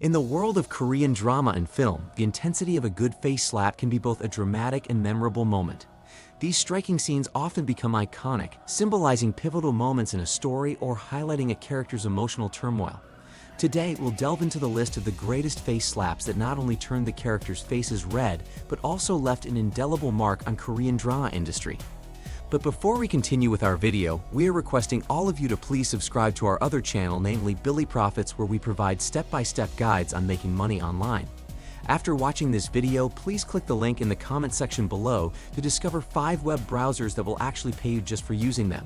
In the world of Korean drama and film, the intensity of a good face slap can be both a dramatic and memorable moment. These striking scenes often become iconic, symbolizing pivotal moments in a story or highlighting a character's emotional turmoil. Today, we'll delve into the list of the greatest face slaps that not only turned the characters' faces red, but also left an indelible mark on Korean drama industry. But before we continue with our video, we are requesting all of you to please subscribe to our other channel, namely Billy Profits, where we provide step-by-step guides on making money online. After watching this video, please click the link in the comment section below to discover 5 web browsers that will actually pay you just for using them.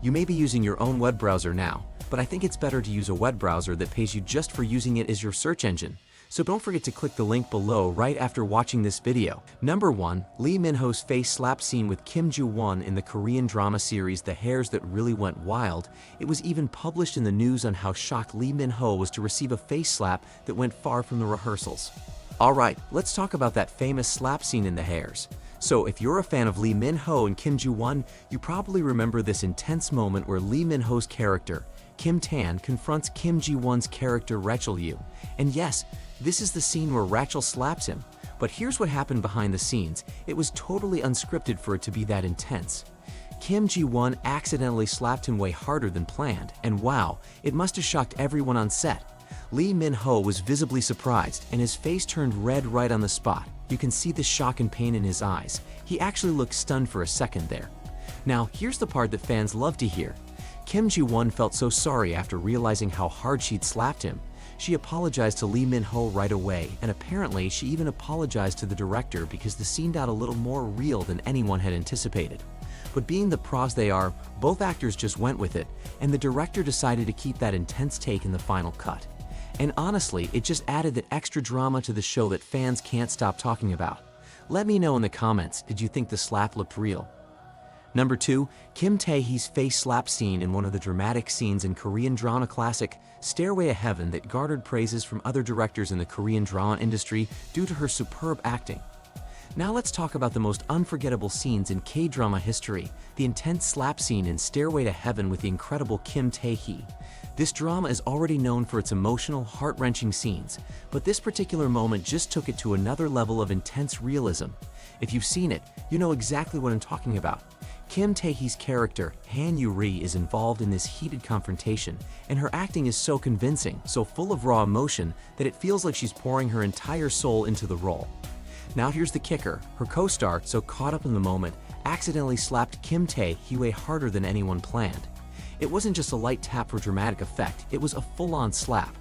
You may be using your own web browser now, but I think it's better to use a web browser that pays you just for using it as your search engine. So don't forget to click the link below right after watching this video. Number 1. Lee Minho's face slap scene with Kim Joo-won in the Korean drama series The Hairs That Really Went Wild. It was even published in the news on how shocked Lee Minho was to receive a face slap that went far from the rehearsals. Alright, let's talk about that famous slap scene in The Hairs. So if you're a fan of Lee Minho and Kim Joo-won, you probably remember this intense moment where Lee Minho's character, Kim Taeh, confronts Kim Ji-won's character Rachel Yu. And yes, this is the scene where Rachel slaps him. But here's what happened behind the scenes. It was totally unscripted for it to be that intense. Kim Ji-won accidentally slapped him way harder than planned, and wow, it must have shocked everyone on set. Lee Minho was visibly surprised, and his face turned red right on the spot. You can see the shock and pain in his eyes. He actually looked stunned for a second there. Now, here's the part that fans love to hear. Kim Ji-won felt so sorry after realizing how hard she'd slapped him. She apologized to Lee Minho right away, and apparently she even apologized to the director because the scene got a little more real than anyone had anticipated. But being the pros they are, both actors just went with it, and the director decided to keep that intense take in the final cut. And honestly, it just added that extra drama to the show that fans can't stop talking about. Let me know in the comments, did you think the slap looked real? Number 2. Kim Tae's face slap scene in one of the dramatic scenes in Korean drama classic Stairway to Heaven that garnered praises from other directors in the Korean drama industry due to her superb acting. Now let's talk about the most unforgettable scenes in K-drama history, the intense slap scene in Stairway to Heaven with the incredible Kim Tae. This drama is already known for its emotional, heart-wrenching scenes, but this particular moment just took it to another level of intense realism. If you've seen it, you know exactly what I'm talking about. Kim Tae's character, Han Yoo-ri, is involved in this heated confrontation, and her acting is so convincing, so full of raw emotion, that it feels like she's pouring her entire soul into the role. Now here's the kicker. Her co-star, so caught up in the moment, accidentally slapped Kim Tae way harder than anyone planned. It wasn't just a light tap for dramatic effect, it was a full-on slap.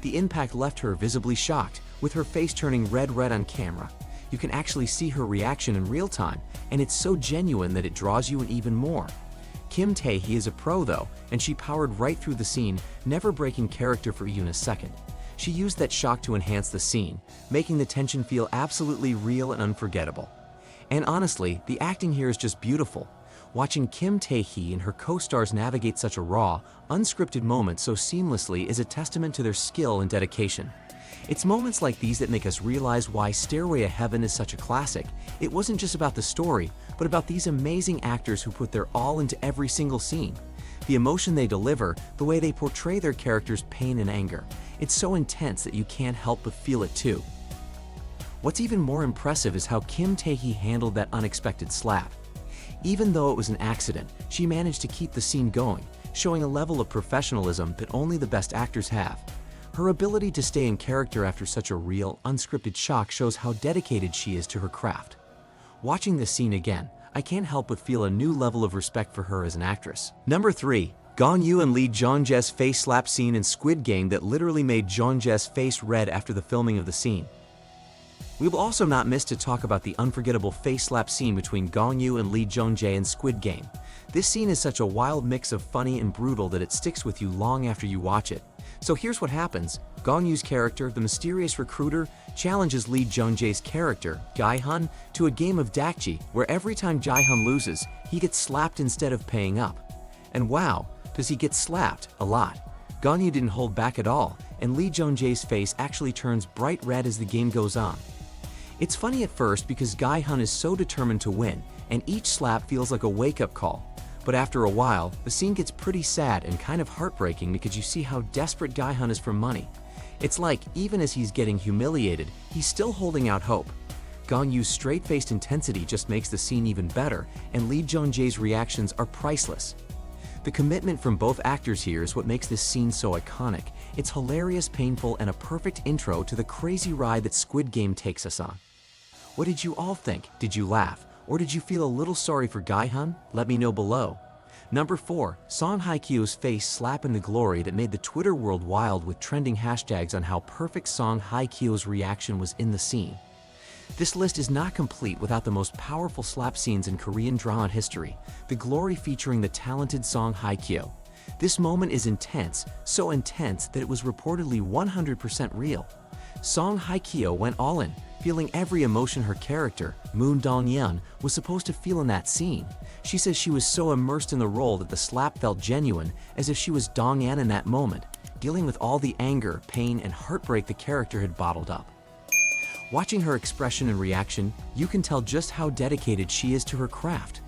The impact left her visibly shocked, with her face turning red on camera. You can actually see her reaction in real time, and it's so genuine that it draws you in even more. Kim Tae is a pro though, and she powered right through the scene, never breaking character for even a second. She used that shock to enhance the scene, making the tension feel absolutely real and unforgettable. And honestly, the acting here is just beautiful. Watching Kim Tae and her co-stars navigate such a raw, unscripted moment so seamlessly is a testament to their skill and dedication. It's moments like these that make us realize why Stairway to Heaven is such a classic. It wasn't just about the story, but about these amazing actors who put their all into every single scene. The emotion they deliver, the way they portray their characters' pain and anger. It's so intense that you can't help but feel it too. What's even more impressive is how Kim Tae handled that unexpected slap. Even though it was an accident, she managed to keep the scene going, showing a level of professionalism that only the best actors have. Her ability to stay in character after such a real, unscripted shock shows how dedicated she is to her craft. Watching this scene again, I can't help but feel a new level of respect for her as an actress. Number 3. Gong Yoo and Lee Jong-jae's face slap scene in Squid Game that literally made Jong-jae's face red after the filming of the scene. We will also not miss to talk about the unforgettable face slap scene between Gong Yoo and Lee Jong-jae in Squid Game. This scene is such a wild mix of funny and brutal that it sticks with you long after you watch it. So here's what happens. Gong Yoo's character, the mysterious recruiter, challenges Lee Jong-jae's character, Jae-hun, to a game of dakji where every time Jae-hun loses, he gets slapped instead of paying up. And wow, does he get slapped a lot. Gong Yoo didn't hold back at all, and Lee Jong-jae's face actually turns bright red as the game goes on. It's funny at first because Jae-hun is so determined to win, and each slap feels like a wake-up call. But after a while, the scene gets pretty sad and kind of heartbreaking because you see how desperate Jae-hun is for money. It's like, even as he's getting humiliated, he's still holding out hope. Gong Yoo's straight-faced intensity just makes the scene even better, and Lee Jong-jae's reactions are priceless. The commitment from both actors here is what makes this scene so iconic. It's hilarious, painful, and a perfect intro to the crazy ride that Squid Game takes us on. What did you all think? Did you laugh? Or did you feel a little sorry for Gae-hun? Let me know below. Number 4. Song Hye Kyo's face slap in the glory that made the Twitter world wild with trending hashtags on how perfect Song Hye Kyo's reaction was in the scene. This list is not complete without the most powerful slap scenes in Korean drama history, the glory featuring the talented Song Hye Kyo. This moment is intense, so intense that it was reportedly 100% real. Song Hye Kyo went all in, feeling every emotion her character, Moon Dong-yeon, was supposed to feel in that scene. She says she was so immersed in the role that the slap felt genuine, as if she was Dong-yeon in that moment, dealing with all the anger, pain, and heartbreak the character had bottled up. Watching her expression and reaction, you can tell just how dedicated she is to her craft.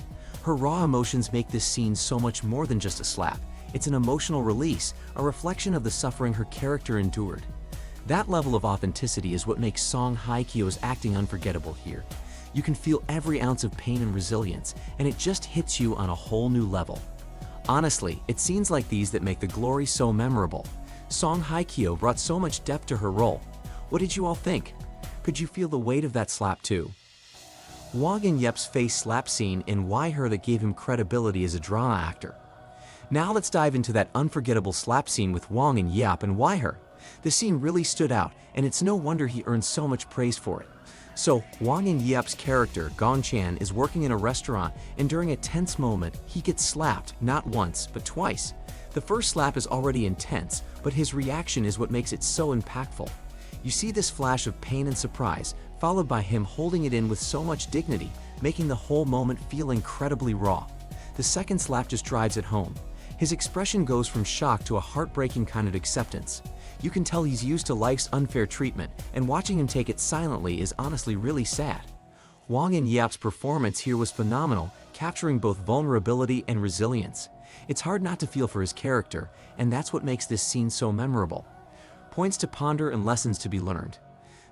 Her raw emotions make this scene so much more than just a slap. It's an emotional release, a reflection of the suffering her character endured. That level of authenticity is what makes Song Hye Kyo's acting unforgettable here. You can feel every ounce of pain and resilience, and it just hits you on a whole new level. Honestly, it's scenes like these that make the glory so memorable. Song Hye Kyo brought so much depth to her role. What did you all think? Could you feel the weight of that slap too? Wong Yeon's face slap scene and why her that gave him credibility as a drama actor. Now let's dive into that unforgettable slap scene with Wong Yeon and why her. The scene really stood out, and it's no wonder he earned so much praise for it. So, Wong Yeon's character, Gong Chan, is working in a restaurant, and during a tense moment, he gets slapped, not once, but twice. The first slap is already intense, but his reaction is what makes it so impactful. You see this flash of pain and surprise, followed by him holding it in with so much dignity, making the whole moment feel incredibly raw. The second slap just drives it home. His expression goes from shock to a heartbreaking kind of acceptance. You can tell he's used to life's unfair treatment, and watching him take it silently is honestly really sad. Wong Yeon's performance here was phenomenal, capturing both vulnerability and resilience. It's hard not to feel for his character, and that's what makes this scene so memorable. Points to ponder and lessons to be learned.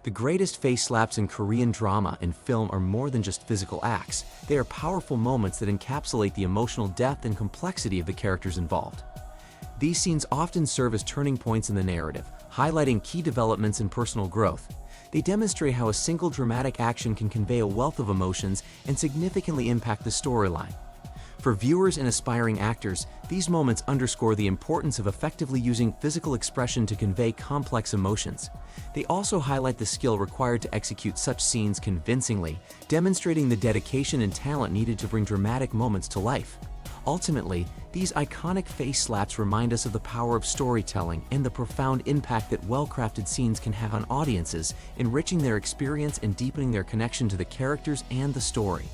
The greatest face slaps in Korean drama and film are more than just physical acts. They are powerful moments that encapsulate the emotional depth and complexity of the characters involved. These scenes often serve as turning points in the narrative, highlighting key developments and personal growth. They demonstrate how a single dramatic action can convey a wealth of emotions and significantly impact the storyline. For viewers and aspiring actors, these moments underscore the importance of effectively using physical expression to convey complex emotions. They also highlight the skill required to execute such scenes convincingly, demonstrating the dedication and talent needed to bring dramatic moments to life. Ultimately, these iconic face slaps remind us of the power of storytelling and the profound impact that well-crafted scenes can have on audiences, enriching their experience and deepening their connection to the characters and the story.